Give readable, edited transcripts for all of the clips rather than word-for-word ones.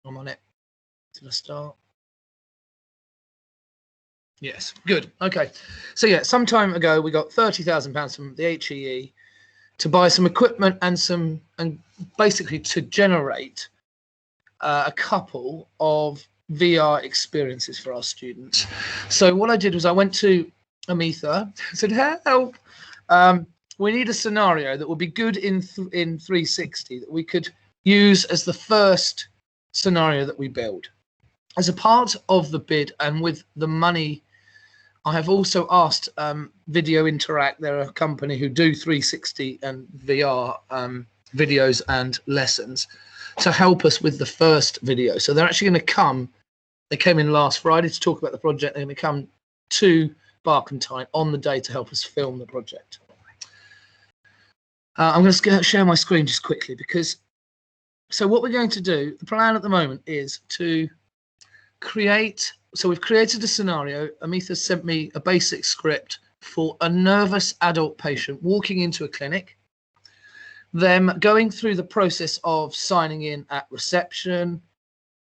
I'm on it. Did I start? Yes, good. Okay. So yeah, some time ago we got £30,000 from the HEE to buy some equipment and basically to generate a couple of VR experiences for our students. So what I did was I went to Amitha, said, help. We need a scenario that will be good in 360 that we could use as the first scenario that we build. As a part of the bid and with the money, I have also asked Video Interact, they're a company who do 360 and VR videos and lessons, to help us with the first video. So they're actually going to come, they came in last Friday to talk about the project. They're going to come to Barkentine on the day to help us film the project. I'm going to share my screen just quickly because, so what we're going to do, the plan at the moment is to create, so we've created a scenario. Amitha sent me a basic script for a nervous adult patient walking into a clinic, them going through the process of signing in at reception,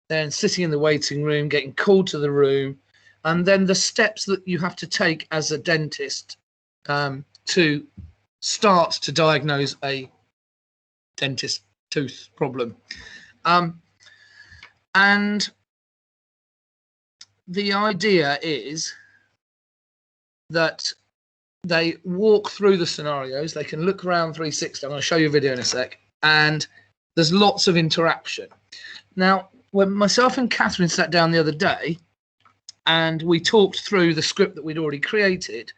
then sitting in the waiting room, getting called to the room, and then the steps that you have to take as a dentist to start to diagnose a dentist tooth problem. And the idea is that they walk through the scenarios, they can look around 360. I'm going to show you a video in a sec, and there's lots of interaction. Now, when myself and Catherine sat down the other day and we talked through the script that we'd already created,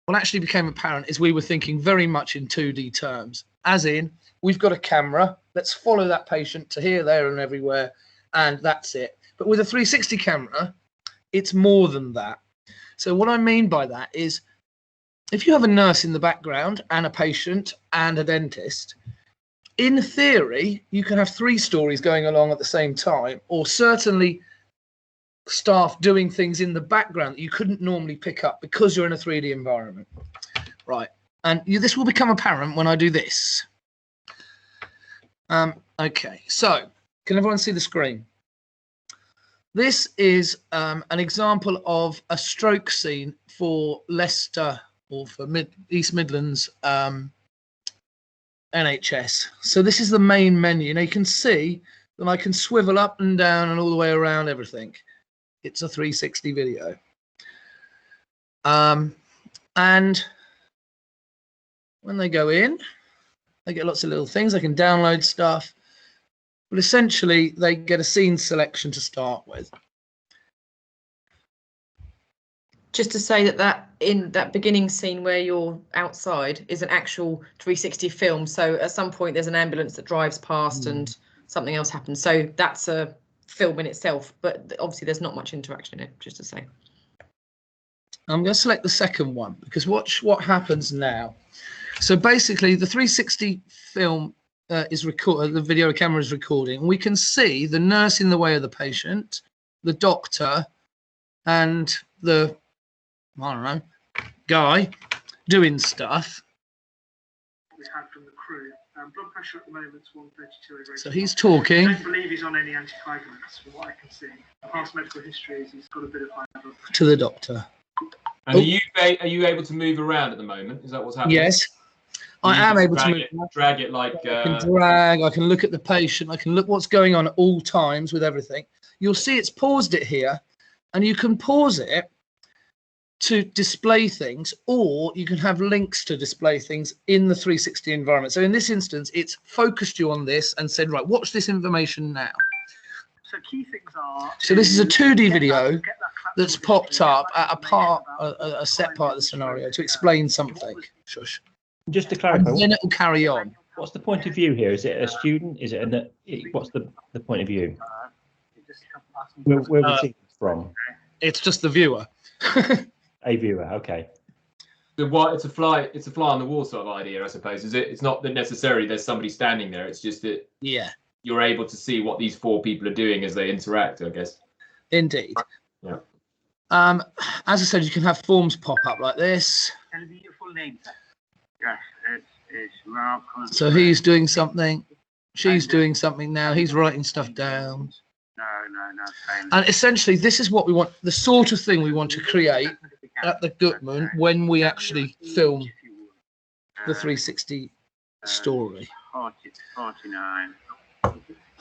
what actually became apparent is we were thinking very much in 2D terms, as in, we've got a camera, let's follow that patient to here, there, and everywhere, and that's it. But with a 360 camera, it's more than that. So what I mean by that is, if you have a nurse in the background and a patient and a dentist, in theory, you can have 3 stories going along at the same time, or certainly staff doing things in the background that you couldn't normally pick up because you're in a 3D environment. Right. And this will become apparent when I do this. Okay, so can everyone see the screen? This is an example of a stroke scene for Leicester or for East Midlands NHS. So this is the main menu. Now you can see that I can swivel up and down and all the way around everything. It's a 360 video. And when they go in, they get lots of little things. They can download stuff. But essentially, they get a scene selection to start with. Just to say that in that beginning scene where you're outside is an actual 360 film. So at some point there's an ambulance that drives past and something else happens. So that's a film in itself, but obviously there's not much interaction in it, just to say. I'm going to select the second one because watch what happens now. So basically the 360 film is recorded, the video camera is recording. We can see the nurse in the way of the patient, the doctor, and the, I don't know, guy doing stuff. We had from the crew. Blood pressure at the moment is 132. So he's talking. I don't believe he's on any anticoagulants, from what I can see. Past medical history is he's got a bit of high blood pressure. To the doctor. And are you able to move around at the moment? Is that what's happening? Yes, I am able to move. Drag it like. I can drag. I can look at the patient. I can look what's going on at all times with everything. You'll see it's paused it here, and you can pause it to display things, or you can have links to display things in the 360 environment. So in this instance, it's focused you on this and said, right, watch this information now. So key things are. So this is a 2D video that's popped up at a set part of the scenario to explain something. Shush. Just to clarify, and then it will carry on. What's the point of view here? Is it a student? Is it what's the point of view? Where we see this from? It's just the viewer. A viewer, okay. It's a fly on the wall sort of idea, I suppose. Is it? It's not that necessarily there's somebody standing there. It's just that you're able to see what these 4 people are doing as they interact, I guess. Indeed. Yeah. As I said, you can have forms pop up like this. Can it be your full name, sir? Yes, it's Ralph. So he's doing something. She's doing something now. He's writing stuff down. And essentially, this is what we want, the sort of thing we want to create at the Gutman when we actually film the 360 story. Right,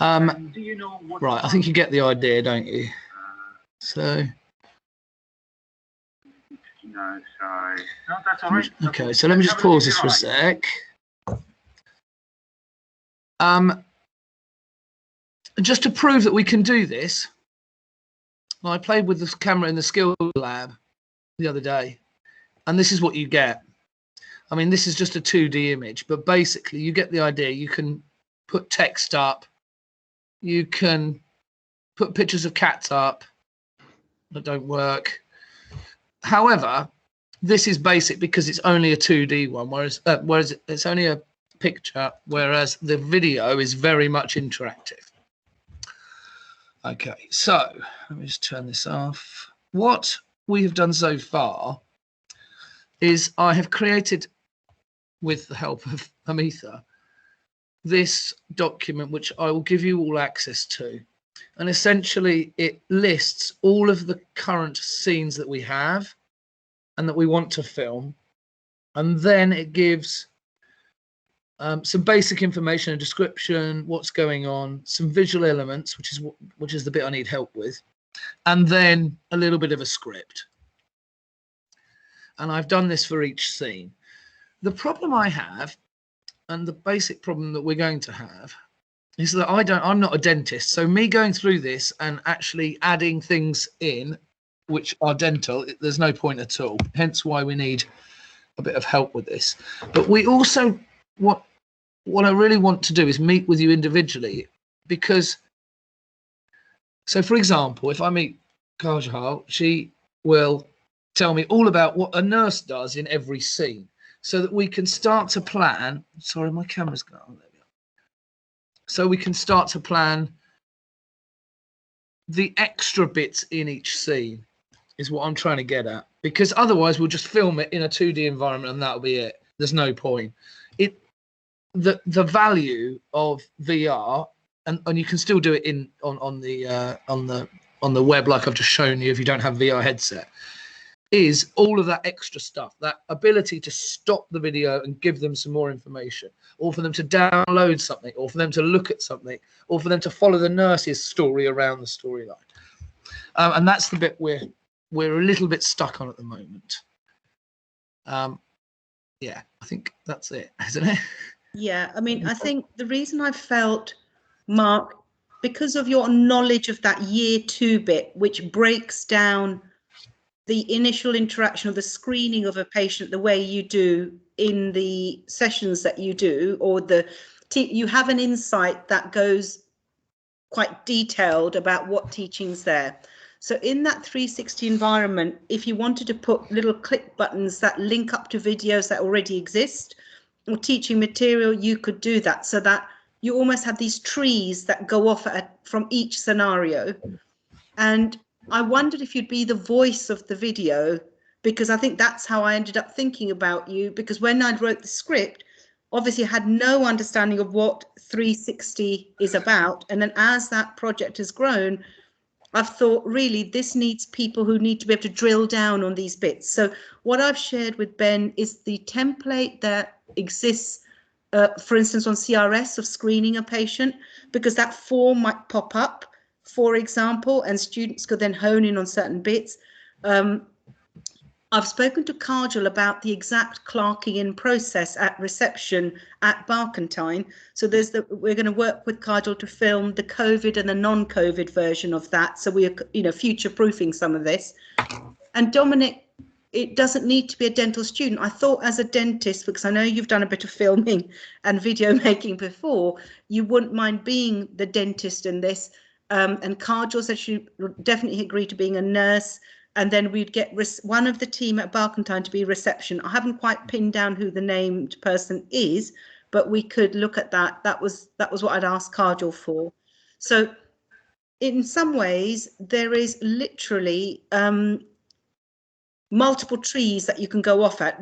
I think you get the idea, don't you? So. No, sorry. No, that's all right. Okay, so let me just pause this for a sec. Just to prove that we can do this, I played with this camera in the skill lab the other day, and this is what you get. I mean, this is just a 2D image, but basically you get the idea. You can put text up, you can put pictures of cats up that don't work. However, this is basic because it's only a 2D one, whereas it's only a picture, whereas the video is very much interactive. Okay, so let me just turn this off. What we have done so far is I have created, with the help of Amitha, this document which I will give you all access to. And essentially it lists all of the current scenes that we have and that we want to film. And then it gives some basic information, a description, what's going on, some visual elements, which is the bit I need help with, and then a little bit of a script. And I've done this for each scene. The problem I have, and the basic problem that we're going to have, is that I'm not a dentist. So me going through this and actually adding things in which are dental, there's no point at all. Hence why we need a bit of help with this. But we also, what I really want to do is meet with you individually, because, so for example, if I meet Kajal, she will tell me all about what a nurse does in every scene, so that we can start to plan. Sorry, my camera's gone. Oh, there we go. So we can start to plan the extra bits in each scene, is what I'm trying to get at. Because otherwise we'll just film it in a 2D environment and that'll be it. There's no point. The value of VR, and you can still do it on the web like I've just shown you if you don't have VR headset, is all of that extra stuff, that ability to stop the video and give them some more information, or for them to download something, or for them to look at something, or for them to follow the nurse's story around the storyline. And that's the bit we're a little bit stuck on at the moment. Yeah, I think that's it, isn't it? Yeah, I mean, I think the reason I felt, Mark, because of your knowledge of that year 2 bit, which breaks down the initial interaction of the screening of a patient the way you do in the sessions that you do, or you have an insight that goes quite detailed about what teaching's there. So in that 360 environment, if you wanted to put little click buttons that link up to videos that already exist or teaching material, you could do that, so that you almost have these trees that go off from each scenario. And I wondered if you'd be the voice of the video, because I think that's how I ended up thinking about you, because when I wrote the script, obviously I had no understanding of what 360 is about. And then as that project has grown, I've thought, really, this needs people who need to be able to drill down on these bits. So what I've shared with Ben is the template that exists, for instance, on CRS of screening a patient, because that form might pop up, for example, and students could then hone in on certain bits. I've spoken to Kajal about the exact clerking in process at reception at Barkentine. So we're going to work with Kajal to film the COVID and the non-COVID version of that. So we are, future-proofing some of this. And Dominic, it doesn't need to be a dental student. I thought as a dentist, because I know you've done a bit of filming and video making before, you wouldn't mind being the dentist in this. And Kajal said she would definitely agree to being a nurse. And then we'd get one of the team at Barkentine to be reception. I haven't quite pinned down who the named person is, but we could look at that. That was what I'd asked Kajal for. So in some ways, there is literally multiple trees that you can go off at.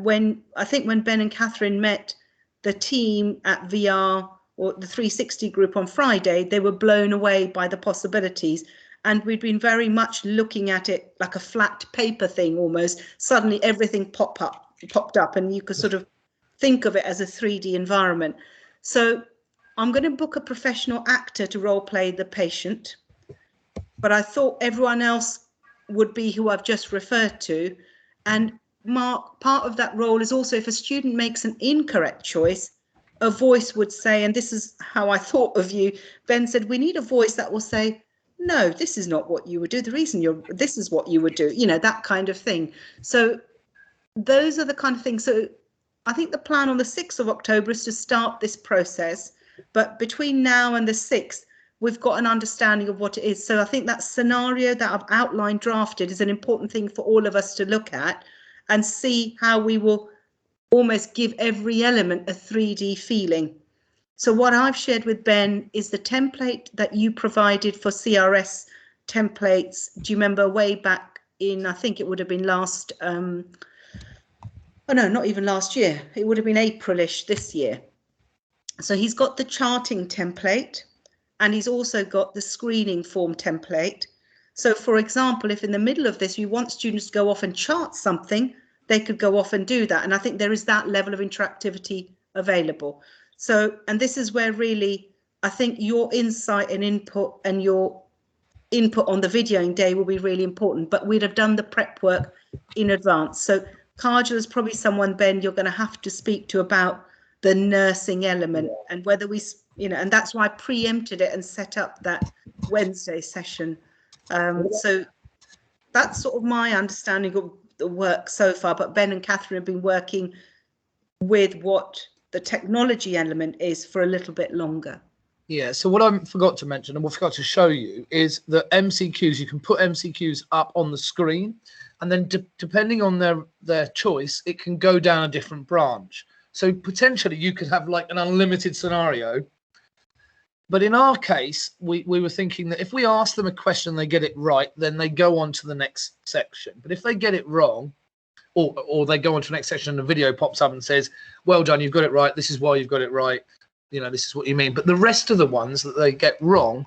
I think when Ben and Catherine met the team at VR or the 360 group on Friday, they were blown away by the possibilities. And we'd been very much looking at it like a flat paper thing almost. Suddenly everything popped up and you could sort of think of it as a 3D environment. So I'm going to book a professional actor to role play the patient, but I thought everyone else would be who I've just referred to. And Mark, part of that role is also if a student makes an incorrect choice, a voice would say, and this is how I thought of you, Ben said, we need a voice that will say, no, this is not what you would do. The reason this is what you would do, you know, that kind of thing. So those are the kind of things. So I think the plan on the 6th of October is to start this process. But between now and the 6th, we've got an understanding of what it is. So I think that scenario that I've outlined, drafted, is an important thing for all of us to look at and see how we will almost give every element a 3D feeling. So what I've shared with Ben is the template that you provided for CRS templates. Do you remember way back in, I think it would have been last, oh no, not even last year. It would have been Aprilish this year. So he's got the charting template and he's also got the screening form template. So for example, if in the middle of this, you want students to go off and chart something, they could go off and do that. And I think there is that level of interactivity available. So, and this is where really, I think your insight and input and your input on the videoing day will be really important, but we'd have done the prep work in advance. So Kajal is probably someone, Ben, you're going to have to speak to about the nursing element and whether we, you know, and that's why I preempted it and set up that Wednesday session. So that's sort of my understanding of the work so far, but Ben and Catherine have been working with what the technology element is for a little bit longer. Yeah, so what I forgot to mention and we forgot to show you is that MCQs, you can put MCQs up on the screen and then depending on their choice, it can go down a different branch. So potentially you could have like an unlimited scenario. But in our case, we were thinking that if we ask them a question, they get it right, then they go on to the next section. But if they get it wrong, or they go on to the next section and the video pops up and says, well done, you've got it right. This is why you've got it right. You know, this is what you mean. But the rest of the ones that they get wrong,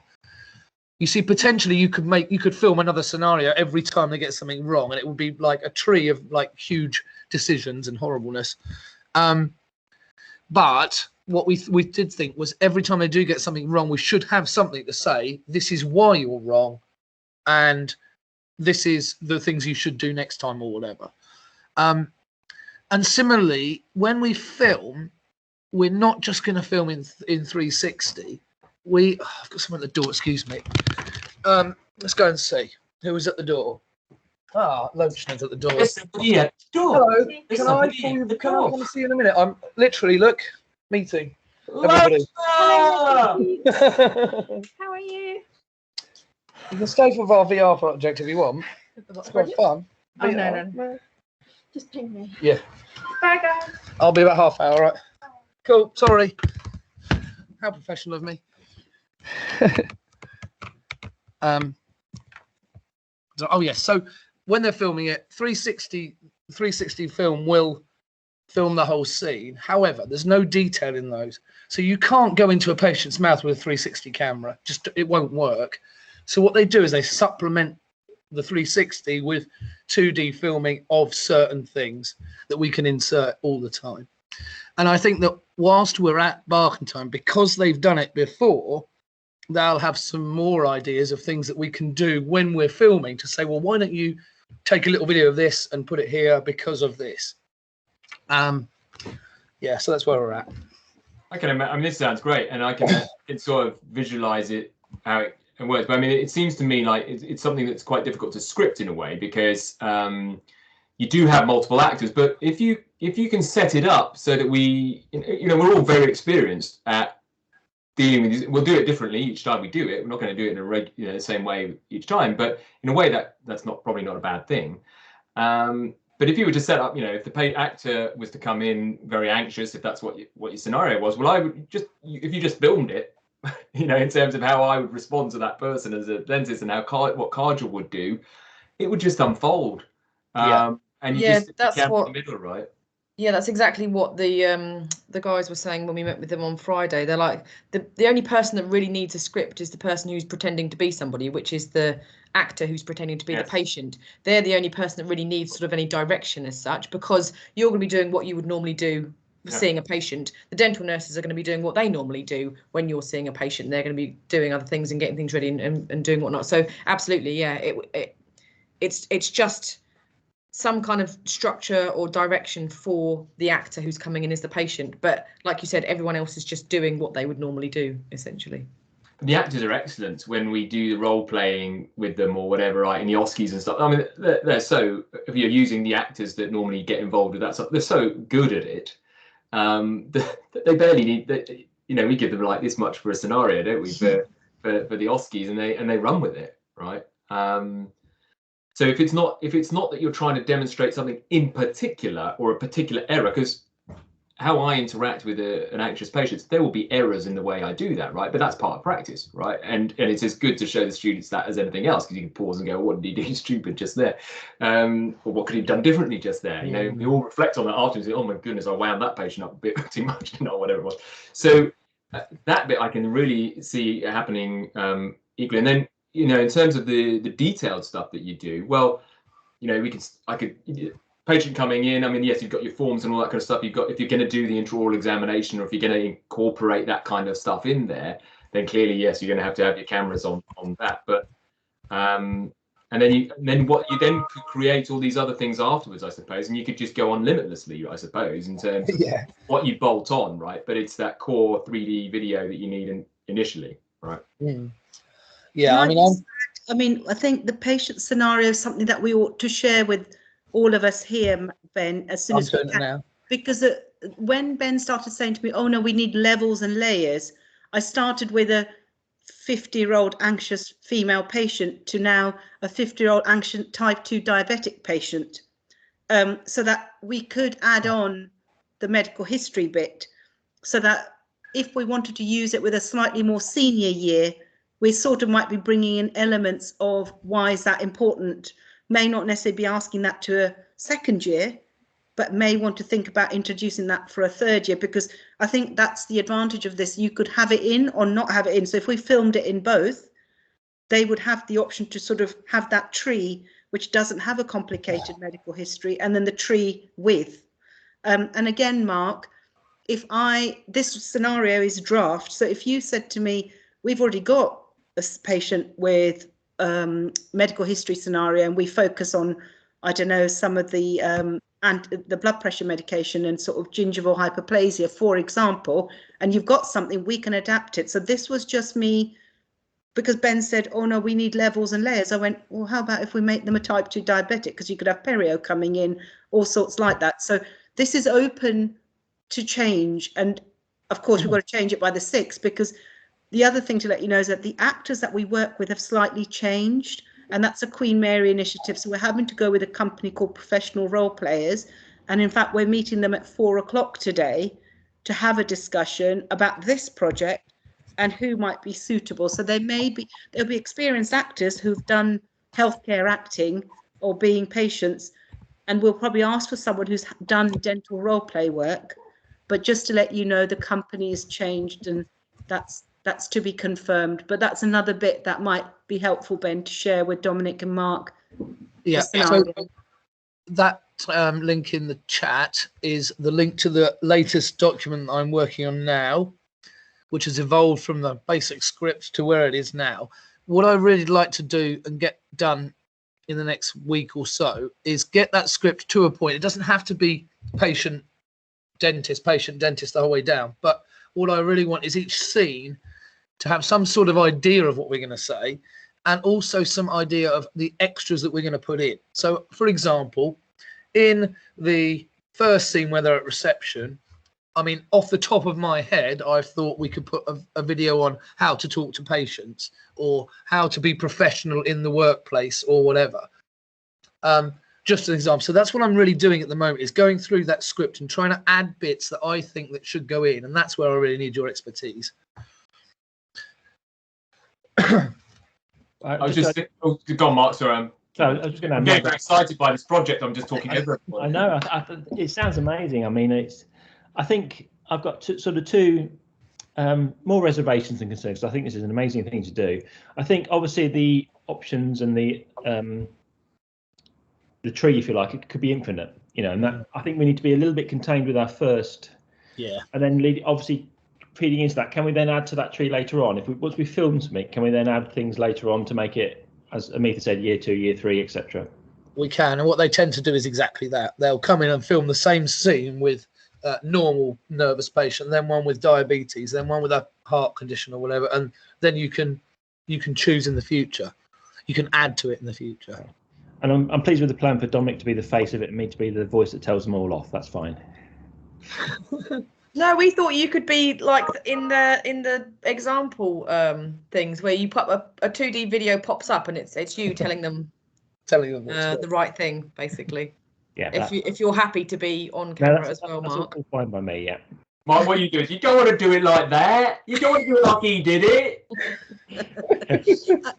you see, potentially you could film another scenario every time they get something wrong. And it would be like a tree of like huge decisions and horribleness. But what we did think was every time they do get something wrong, we should have something to say, this is why you're wrong. And this is the things you should do next time or whatever. And similarly, when we film, we're not just going to film in 360. I've got someone at the door, excuse me. Let's go and see who was at the door. Lotion's at the door. Yeah, hello, can I come and see you in a minute? I'm literally, look, meeting. Everybody. How are you? You can stay for our VR project if you want. It's quite fun. Oh, no. Just ping me. Yeah. Bye, guys. I'll be about half hour, right? Cool, sorry. How professional of me. Oh, yes, so when they're filming it, 360 film will film the whole scene. However, there's no detail in those. So you can't go into a patient's mouth with a 360 camera. Just it won't work. So what they do is they supplement the 360 with 2D filming of certain things that we can insert all the time. And I think that whilst we're at Barkentine, because they've done it before, they'll have some more ideas of things that we can do when we're filming to say, well, why don't you take a little video of this and put it here because of this? Yeah, so that's where we're at. I can imagine. I mean, this sounds great, and I can sort of visualize it how it works. But I mean, it seems to me like it's something that's quite difficult to script in a way because you do have multiple actors. But if you can set it up so that we're all very experienced at dealing with these. We'll do it differently each time we do it. We're not going to do it in the same way each time, but in a way that's probably not a bad thing. But if you were to set up, if the paid actor was to come in very anxious, if that's what your scenario was, well, I would if you just filmed it, in terms of how I would respond to that person as a dentist and what Kajal would do, it would just unfold. And you just that's camp what in the middle, right? Yeah, that's exactly what the guys were saying when we met with them on Friday. They're like, the only person that really needs a script is the person who's pretending to be somebody, which is the actor who's pretending to be the patient. They're the only person that really needs sort of any direction as such, because you're going to be doing what you would normally do seeing a patient. The dental nurses are going to be doing what they normally do when you're seeing a patient. They're going to be doing other things and getting things ready and doing whatnot. So absolutely, yeah, it's just some kind of structure or direction for the actor who's coming in as the patient. But like you said, everyone else is just doing what they would normally do, essentially. The actors are excellent when we do the role playing with them or whatever, right, in the Oscars and stuff. I mean, they're so, if you're using the actors that normally get involved with that stuff, they're so good at it. They barely need, you know, we give them like this much for a scenario, don't we, for the Oscars, and they run with it, right? So if it's not that you're trying to demonstrate something in particular or a particular error, because how I interact with an anxious patient, there will be errors in the way I do that, right? But that's part of practice, right? And it's as good to show the students that as anything else, because you can pause and go, what did he do stupid just there? Or what could he have done differently just there? You know, we all reflect on that afterwards and say, oh my goodness, I wound that patient up a bit too much, you know, whatever it was. So that bit I can really see happening equally. And then, you know, in terms of the detailed stuff that you do, well, you know, patient coming in, I mean, yes, you've got your forms and all that kind of stuff. You've got, if you're going to do the intraoral examination, or if you're going to incorporate that kind of stuff in there, then clearly, yes, you're going to have your cameras on that. But and then you could create all these other things afterwards, I suppose, and you could just go on limitlessly, I suppose, in terms of what you bolt on, right? But it's that core 3D video that you need initially, right? Yeah, I mean, I think the patient scenario is something that we ought to share with all of us here, Ben, as soon as we can. Now. Because when Ben started saying to me, oh no, we need levels and layers, I started with a 50-year-old anxious female patient to now a 50-year-old anxious type 2 diabetic patient, so that we could add on the medical history bit, so that if we wanted to use it with a slightly more senior year, we sort of might be bringing in elements of why is that important. May not necessarily be asking that to a second year, but may want to think about introducing that for a third year, because I think that's the advantage of this. You could have it in or not have it in. So if we filmed it in both, they would have the option to sort of have that tree, which doesn't have a complicated medical history, and then the tree with. And again, Mark, this scenario is draft. So if you said to me, we've already got a patient with medical history scenario, and we focus on, I don't know, some of the and the blood pressure medication and sort of gingival hyperplasia, for example, and you've got something, we can adapt it. So this was just me, because Ben said, oh no, we need levels and layers. I went, well, how about if we make them a type 2 diabetic, because you could have perio coming in, all sorts like that. So this is open to change, and of course we've got to change it by the 6th, because the other thing to let you know is that the actors that we work with have slightly changed, and that's a Queen Mary initiative. So we're having to go with a company called Professional Role Players. And in fact, we're meeting them at 4 o'clock today to have a discussion about this project and who might be suitable. So there'll be experienced actors who've done healthcare acting or being patients, and we'll probably ask for someone who's done dental role play work. But just to let you know, the company has changed, and that's to be confirmed. But that's another bit that might be helpful, Ben, to share with Dominic and Mark. Yeah, so that link in the chat is the link to the latest document I'm working on now, which has evolved from the basic script to where it is now. What I really like to do and get done in the next week or so is get that script to a point. It doesn't have to be patient, dentist, the whole way down. But what I really want is each scene to have some sort of idea of what we're going to say, and also some idea of the extras that we're going to put in. So, for example, in the first scene where they're at reception, I mean, off the top of my head, I thought we could put a video on how to talk to patients, or how to be professional in the workplace, or whatever. Just an example. So that's what I'm really doing at the moment, is going through that script and trying to add bits that I think that should go in, and that's where I really need your expertise. I was just go on, Mark. Sorry, So I was just going to I'm getting very excited by this project. I'm just talking over everyone. I know. It sounds amazing. I mean, I think I've got two more reservations than concerns. I think this is an amazing thing to do. I think obviously the options and the tree, if you like, it could be infinite. You know, and that I think we need to be a little bit contained with our first. Yeah. And then obviously feeding into that, can we then add to that tree later on? Once we film something, can we then add things later on to make it, as Amitha said, year 2, year 3, etc. We can, and what they tend to do is exactly that. They'll come in and film the same scene with normal nervous patient, then one with diabetes, then one with a heart condition or whatever, and then you can choose in the future. You can add to it in the future. And I'm pleased with the plan for Dominic to be the face of it and me to be the voice that tells them all off. That's fine. No, we thought you could be like in the example things where you pop a 2D video pops up and it's you telling them the right thing, basically. Yeah. If you're happy to be on camera as well, that's Mark. all fine by me. Yeah. Mark, what you do is you don't want to do it like that. You don't want to do it like he did it.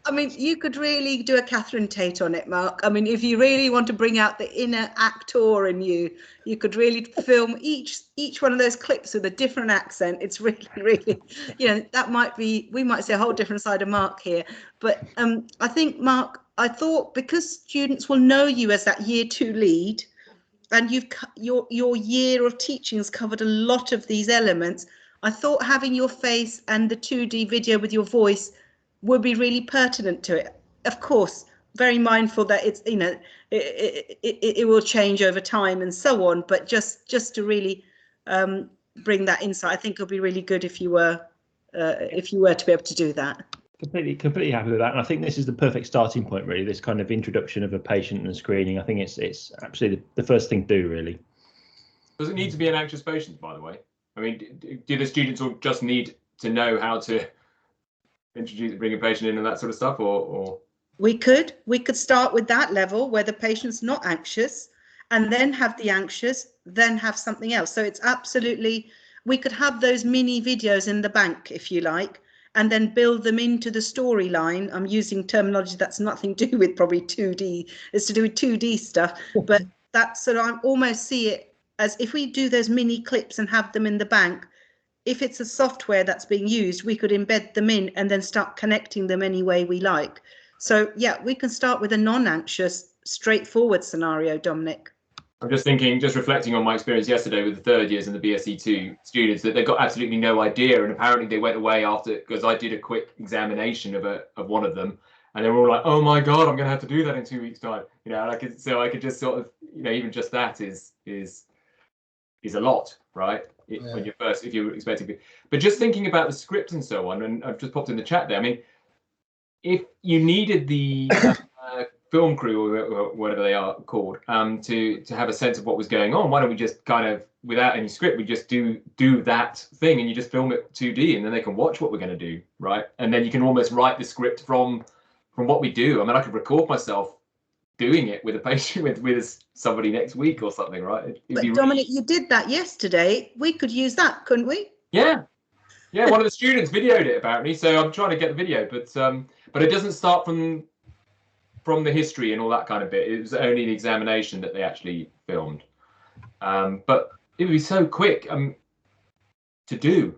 I mean, you could really do a Catherine Tate on it, Mark. I mean, if you really want to bring out the inner actor in you, you could really film each one of those clips with a different accent. It's really, really, that might be, we might see a whole different side of Mark here. But I think, Mark, I thought because students will know you as that year 2 lead, and your year of teaching has covered a lot of these elements, I thought having your face and the 2D video with your voice would be really pertinent to it. Of course, very mindful that it's, it will change over time and so on, but just to really bring that insight, I think it would be really good if you were to be able to do that. Completely happy with that, and I think this is the perfect starting point, really. This kind of introduction of a patient and screening. I think it's absolutely the first thing to do, really. Does it need to be an anxious patient, by the way? I mean, do the students all just need to know how to bring a patient in and that sort of stuff, or? We could start with that level where the patient's not anxious, and then have the anxious, then have something else. So it's absolutely, we could have those mini videos in the bank, if you like, and then build them into the storyline. I'm using terminology that's nothing to do with probably 2D, it's to do with 2D stuff, but that's sort of, I almost see it as if we do those mini clips and have them in the bank, if it's a software that's being used, we could embed them in and then start connecting them any way we like. So yeah, we can start with a non-anxious, straightforward scenario, Dominic. I'm just thinking, just reflecting on my experience yesterday with the 3rd years and the BSc2 students, that they've got absolutely no idea, and apparently they went away after, because I did a quick examination of one of them, and they were all like, "Oh my god, I'm going to have to do that in 2 weeks' time." I could just sort of, even just that is a lot, right? When you're first, if you're expecting to. But just thinking about the script and so on, and I've just popped in the chat there. I mean, if you needed the film crew or whatever they are called to have a sense of what was going on, why don't we just kind of, without any script, we just do that thing, and you just film it 2D, and then they can watch what we're going to do, right? And then you can almost write the script from what we do. I mean, I could record myself doing it with a patient with somebody next week or something, right? But Dominic, you did that yesterday. We could use that, couldn't we? Yeah, one of the students videoed it apparently, so I'm trying to get the video, but it doesn't start from the history and all that kind of bit. It was only the examination that they actually filmed, but it would be so quick to do.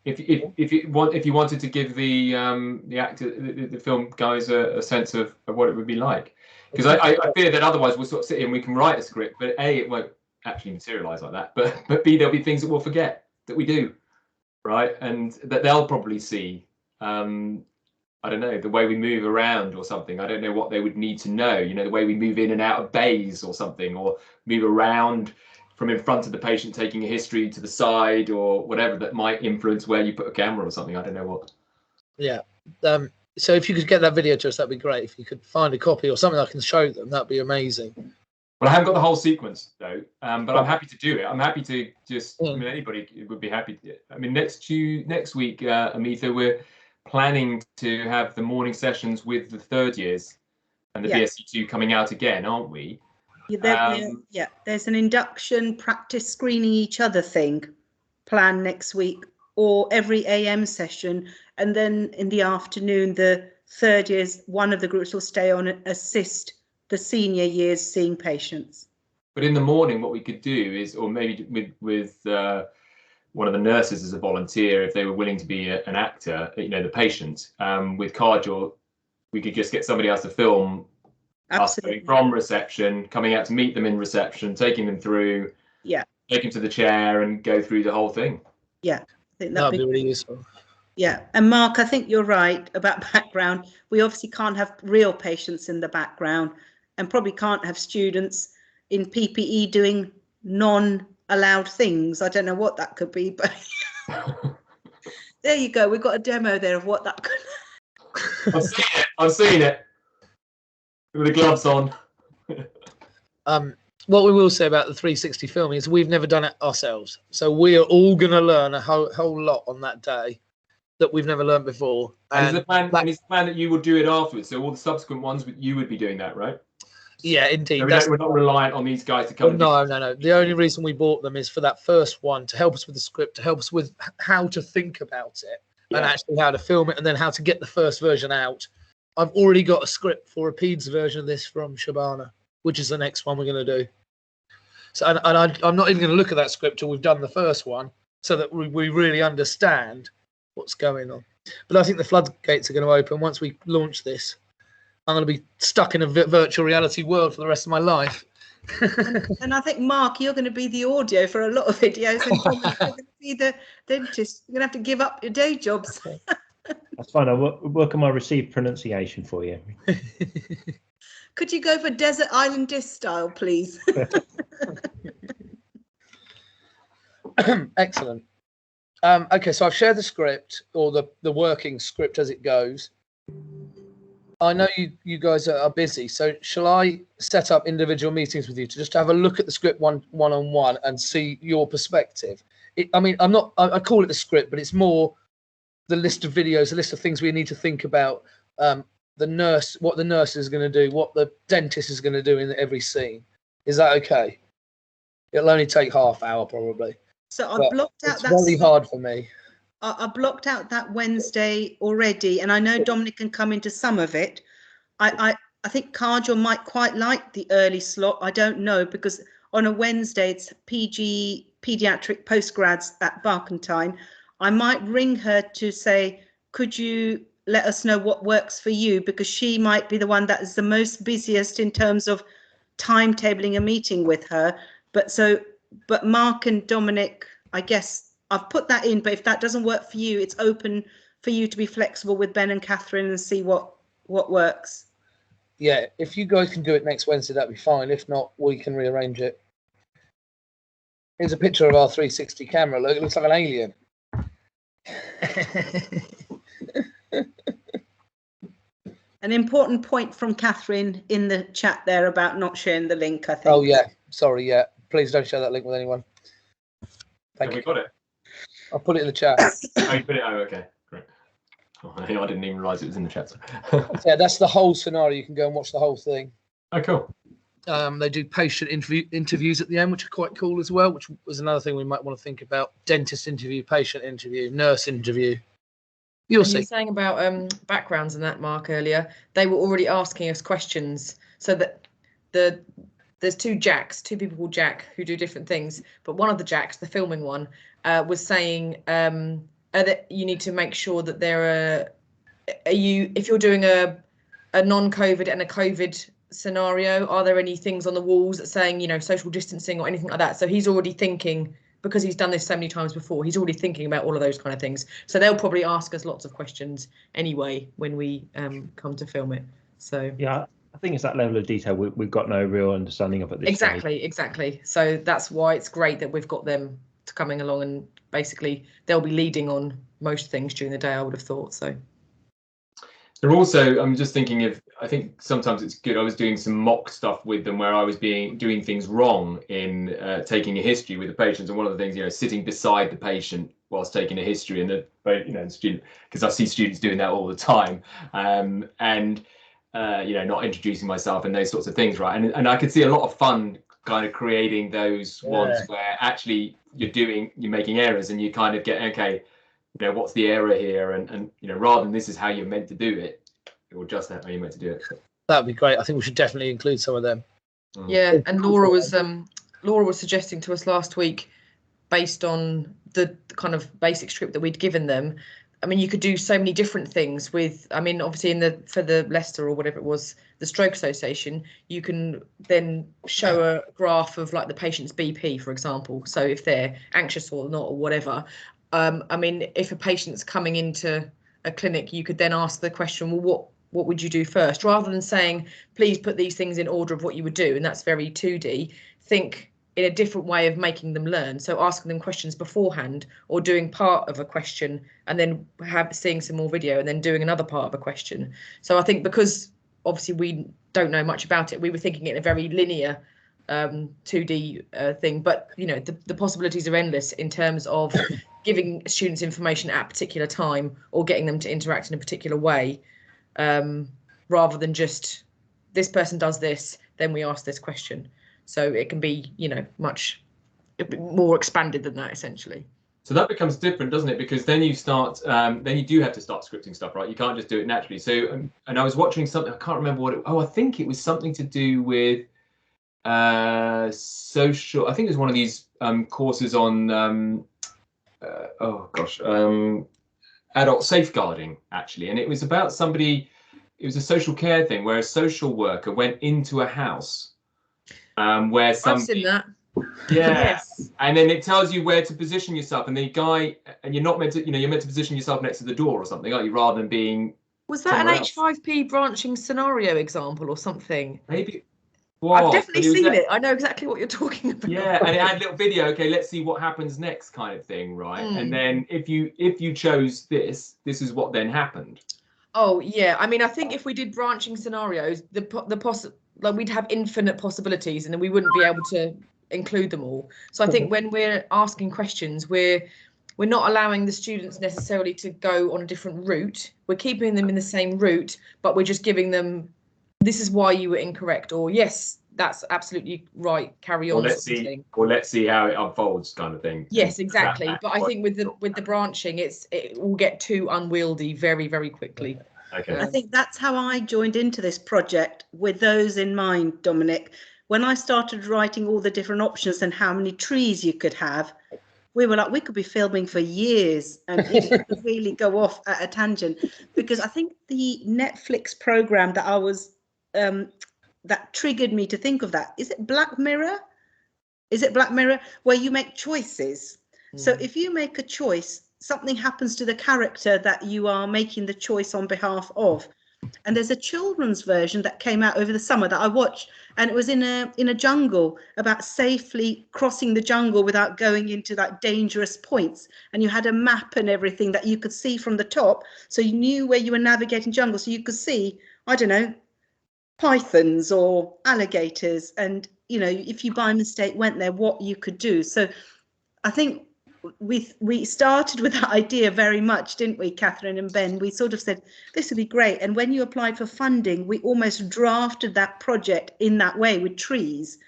If you wanted to give the actor, the film guys a sense of what it would be like, because I fear that otherwise we'll sort of sit here and we can write a script, but A, it won't actually materialize like that, but B, there'll be things that we'll forget that we do, right? And that they'll probably see, I don't know, the way we move around or something. I don't know what they would need to know, the way we move in and out of bays or something, or move around from in front of the patient, taking a history to the side or whatever that might influence where you put a camera or something. I don't know what. Yeah. So if you could get that video to us, that'd be great. If you could find a copy or something I can show them, that'd be amazing. Well, I haven't got the whole sequence though, but I'm happy to do it. I'm happy to just, I mean, anybody would be happy to. I mean, next week, Amitha, we're planning to have the morning sessions with the 3rd years and the BSc2 coming out again, aren't we? Yeah, there's an induction practice screening each other thing planned next week, or every AM session, and then in the afternoon the third years, one of the groups will stay on and assist the senior years seeing patients. But in the morning, what we could do is, or maybe with one of the nurses as a volunteer, if they were willing to be an actor, the patient, with Kajal, we could just get somebody else to film us going from reception, coming out to meet them in reception, taking them through, take them to the chair and go through the whole thing. Yeah, I think that'd be really useful. Yeah, and Mark, I think you're right about background. We obviously can't have real patients in the background, and probably can't have students in PPE doing non-allowed things. I don't know what that could be, but there you go. We've got a demo there of what that could. I've seen it with the gloves on. What we will say about the 360 filming is we've never done it ourselves, so we are all going to learn a whole lot on that day that we've never learned before. And is the plan that you would do it afterwards? So all the subsequent ones, you would be doing that, right? Yeah, indeed. So we're not reliant on these guys to come. No. The only reason we bought them is for that first one, to help us with the script, to help us with how to think about it, and actually how to film it, and then how to get the first version out. I've already got a script for a PEDS version of this from Shabana, which is the next one we're going to do. So, and I'm not even going to look at that script till we've done the first one, so that we really understand what's going on. But I think the floodgates are going to open once we launch this. I'm going to be stuck in a virtual reality world for the rest of my life. and I think, Mark, you're going to be the audio for a lot of videos, and you're going to be the dentist. You're going to have to give up your day jobs. That's fine. I'll work on my received pronunciation for you. Could you go for Desert Island Disc style, please? Excellent. Okay, so I've shared the script, or the working script as it goes. I know you guys are busy, so shall I set up individual meetings with you to just have a look at the script one-on-one and see your perspective? I call it the script, but it's more the list of videos, the list of things we need to think about, what the nurse is going to do, what the dentist is going to do in every scene. Is that okay? It'll only take half hour probably. So I blocked out that. It's very hard for me. I blocked out that Wednesday already, and I know Dominic can come into some of it. I think Kajal might quite like the early slot. I don't know, because on a Wednesday it's pediatric postgrads at Barkentine. I might ring her to say, could you let us know what works for you, because she might be the one that is the most busiest in terms of timetabling a meeting with her. But Mark and Dominic, I guess I've put that in, but if that doesn't work for you, it's open for you to be flexible with Ben and Catherine and see what works. Yeah, if you guys can do it next Wednesday, that'd be fine. If not, we can rearrange it. Here's a picture of our 360 camera. Look, it looks like an alien. An important point from Catherine in the chat there about not sharing the link, I think. Oh, yeah. Sorry, yeah. Please don't share that link with anyone. Thank you. We got it. I'll put it in the chat. Oh, you put it? Oh, okay. Great. Oh, I didn't even realise it was in the chat. Yeah, that's the whole scenario. You can go and watch the whole thing. Oh, cool. They do patient interviews at the end, which are quite cool as well, which was another thing we might want to think about. Dentist interview, patient interview, nurse interview. You'll see. You were saying about backgrounds and that, Mark, earlier. They were already asking us questions, so that there's two people called Jack who do different things, but one of the Jacks, the filming one, was saying that you need to make sure that if you're doing a non-COVID and a COVID scenario, are there any things on the walls that saying, social distancing or anything like that? So he's already thinking, because he's done this so many times before, he's already thinking about all of those kind of things. So they'll probably ask us lots of questions anyway when we come to film it. So yeah, I think it's that level of detail we've got no real understanding of at this stage. Exactly. So that's why it's great that we've got them coming along, and basically they'll be leading on most things during the day, I would have thought. So they're also, I'm just thinking I think sometimes it's good. I was doing some mock stuff with them where I was doing things wrong in taking a history with the patients, and one of the things, sitting beside the patient whilst taking a history, and the student, because I see students doing that all the time, and not introducing myself and those sorts of things, right? And I could see a lot of fun kind of creating those ones where actually you're making errors, and you kind of get, okay, what's the error here, and rather than this is how you're meant to do it, or just that only way to do it. That'd be great. I think we should definitely include some of them. Yeah, and Laura was suggesting to us last week, based on the kind of basic script that we'd given them. I mean, you could do so many different things with, I mean, obviously for the Leicester or whatever it was, the Stroke Association, you can then show a graph of like the patient's BP, for example. So if they're anxious or not or whatever. I mean, if a patient's coming into a clinic, you could then ask the question, well, what would you do first? Rather than saying, please put these things in order of what you would do, and that's very 2D, think in a different way of making them learn. So asking them questions beforehand, or doing part of a question and then seeing some more video and then doing another part of a question. So I think because obviously we don't know much about it, we were thinking it in a very linear 2D thing, but you know, the possibilities are endless in terms of giving students information at a particular time or getting them to interact in a particular way, rather than just this person does this, then we ask this question. So it can be, you know, much more expanded than that, essentially. So that becomes different, doesn't it? Because then you start, then you do have to start scripting stuff, right? You can't just do it naturally. So, and I was watching something, I can't remember what I think it was something to do with social, I think it was one of these courses on, adult safeguarding, actually. And it was about somebody, it was a social care thing where a social worker went into a house where I've seen that. Yeah. Yes. And then it tells you where to position yourself, and the guy, and you're not meant to, you know, you're meant to position yourself next to the door or something, aren't you, rather than being. Was that an H5P branching scenario example or something? Maybe. I've definitely seen it. I know exactly what you're talking about. Yeah, and it had a little video. Okay, let's see what happens next, kind of thing, right? And then if you chose this is what then happened. Oh yeah, I mean, I think if we did branching scenarios, like we'd have infinite possibilities, and then we wouldn't be able to include them all. So I think when we're asking questions, we're not allowing the students necessarily to go on a different route. We're keeping them in the same route, but we're just giving them, this is why you were incorrect, or yes, that's absolutely right, carry on. Or let's see how it unfolds, kind of thing. Yes, exactly. But I think with the branching, it will get too unwieldy very, very quickly. Okay. I think that's how I joined into this project, with those in mind, Dominic. When I started writing all the different options and how many trees you could have, we were like, we could be filming for years and it could really go off at a tangent. Because I think the Netflix program that I was that triggered me to think of that, is it Black Mirror? Is it Black Mirror, where you make choices? So if you make a choice, something happens to the character that you are making the choice on behalf of. And there's a children's version that came out over the summer that I watched, and it was in a jungle, about safely crossing the jungle without going into like dangerous points. And you had a map and everything that you could see from the top, so you knew where you were navigating jungle, so you could see, I don't know, pythons or alligators, and you know, if you by mistake went there, what you could do. So I think we started with that idea very much, didn't we, Catherine and Ben? We sort of said this would be great, and when you applied for funding, we almost drafted that project in that way with trees.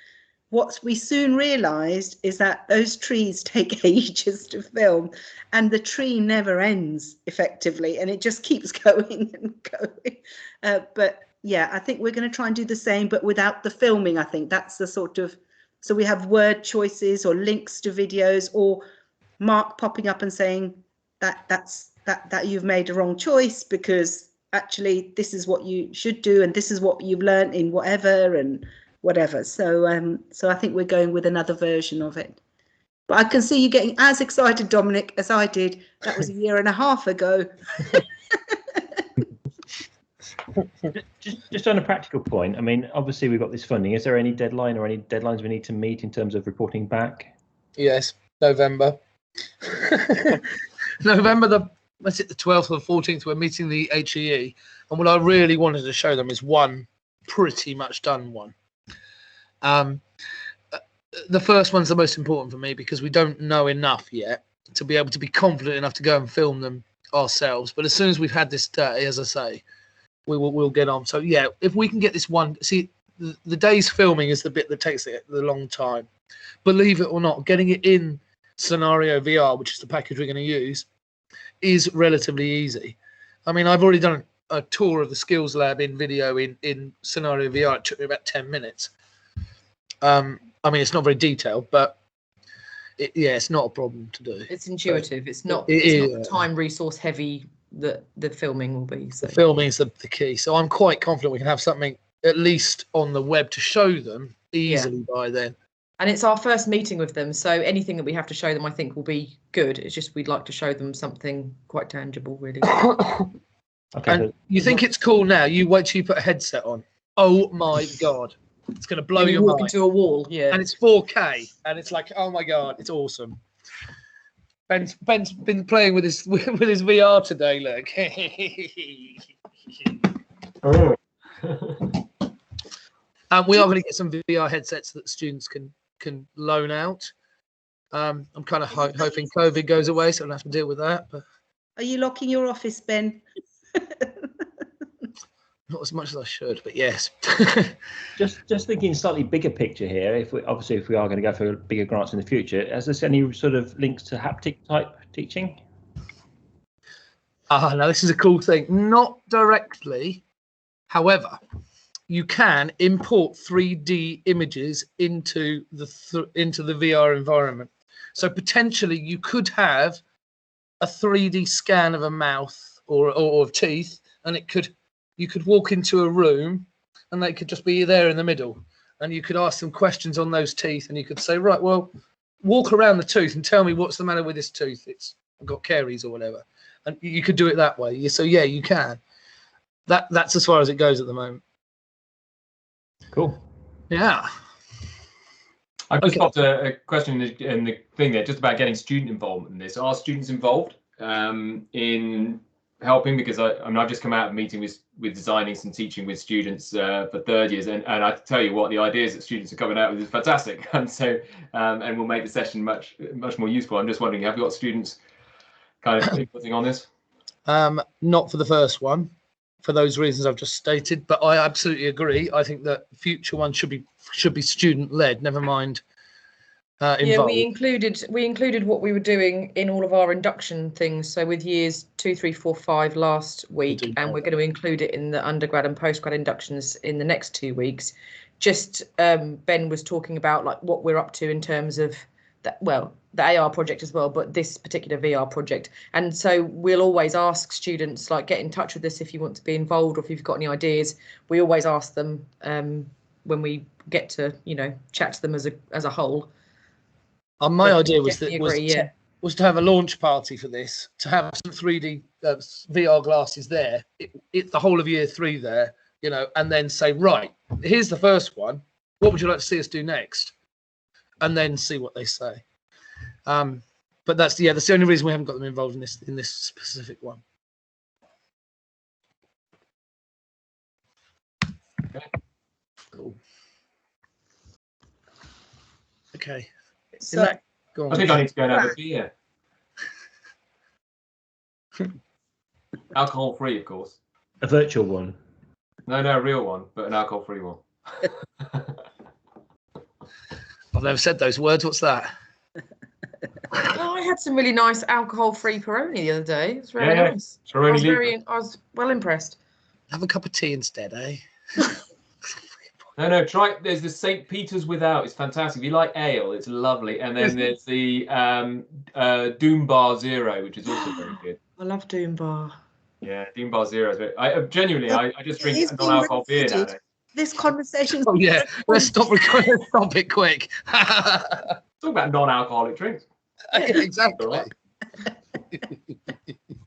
What we soon realized is that those trees take ages to film, and the tree never ends effectively, and it just keeps going and going. But yeah, I think we're going to try and do the same, but without the filming. I think that's the sort of, so we have word choices or links to videos, or Mark popping up and saying that you've made a wrong choice because actually this is what you should do and this is what you've learned in whatever and whatever. So so I think we're going with another version of it. But I can see you getting as excited, Dominic, as I did. That was a year and a half ago. Just on a practical point, I mean, obviously we've got this funding. Is there any deadline or any deadlines we need to meet in terms of reporting back? Yes, November. November the 12th or the 14th, we're meeting the HEE, and what I really wanted to show them is one pretty much done one. The first one's the most important for me because we don't know enough yet to be able to be confident enough to go and film them ourselves. But as soon as we've had this day, as I say, we'll get on. So yeah, if we can get this one, see, the day's filming is the bit that takes the long time. Believe it or not, getting it in Scenario VR, which is the package we're going to use, is relatively easy. I mean, I've already done a tour of the skills lab in video in scenario VR. It took me about 10 minutes. I mean, it's not very detailed, but it's not a problem to do. It's intuitive. It's not time resource heavy that the filming will be. So. The filming is the key. So I'm quite confident we can have something at least on the web to show them easily by then. And it's our first meeting with them, so anything that we have to show them, I think, will be good. It's just we'd like to show them something quite tangible, really. Okay. And you think it's cool now? You wait till you put a headset on. Oh my god, it's going to blow your walk mind. into a wall, And it's 4K, and it's like, oh my god, it's awesome. Ben's been playing with his VR today. Look. Oh. And we are going to get some VR headsets that students can loan out. I'm kind of hoping COVID goes away, so I don't have to deal with that. But Are you locking your office, Ben? not as much as I should, but yes. Just thinking slightly bigger picture here. If we are going to go for bigger grants in the future, is there any sort of links to haptic type teaching? No, this is a cool thing. Not directly, however, you can import 3D images into the VR environment. So potentially you could have a 3D scan of a mouth or of teeth, and you could walk into a room and they could just be there in the middle, and you could ask them questions on those teeth, and you could say, right, well, walk around the tooth and tell me what's the matter with this tooth. It's got caries or whatever. And you could do it that way. So yeah, you can. That's as far as it goes at the moment. Cool. Yeah. I've just got a question in the thing there, just about getting student involvement in this. Are students involved in helping? Because I've just come out of a meeting with designing some teaching with students for third years, and I tell you what, the ideas that students are coming out with is fantastic, and so and will make the session much more useful. I'm just wondering, have you got students kind of inputting on this? Not for the first one, for those reasons I've just stated, but I absolutely agree. I think that future ones should be student led. Never mind. Involved. Yeah, we included what we were doing in all of our induction things. So with years 2, 3, 4, 5 last week, and we're going to include it in the undergrad and postgrad inductions in the next 2 weeks. Just Ben was talking about like what we're up to in terms of that. Well, the AR project as well, but this particular VR project. And so we'll always ask students, like, get in touch with us if you want to be involved, or if you've got any ideas. We always ask them when we get to, chat to them as a whole. My idea was to have a launch party for this, to have some 3D VR glasses there, the whole of year 3 there, and then say, right, here's the first one. What would you like to see us do next? And then see what they say. But that's the only reason we haven't got them involved in this specific one. Okay. Cool. Okay. So, Go on. I think I need to go and have a beer. Alcohol free, of course. A virtual one. No, a real one, but an alcohol free one. I've never said those words. What's that? I had some really nice alcohol-free Peroni the other day. It was very nice. Peroni I was well impressed. Have a cup of tea instead, eh? No, try. There's the St. Peter's Without. It's fantastic. If you like ale, it's lovely. And then there's the Doom Bar Zero, which is also very good. I love Doom Bar. Yeah, Doom Bar Zero is very. I just drink non-alcohol beer nowadays. This conversation. Oh yeah, let's stop recording. Stop it quick. Talk about non-alcoholic drinks. Exactly.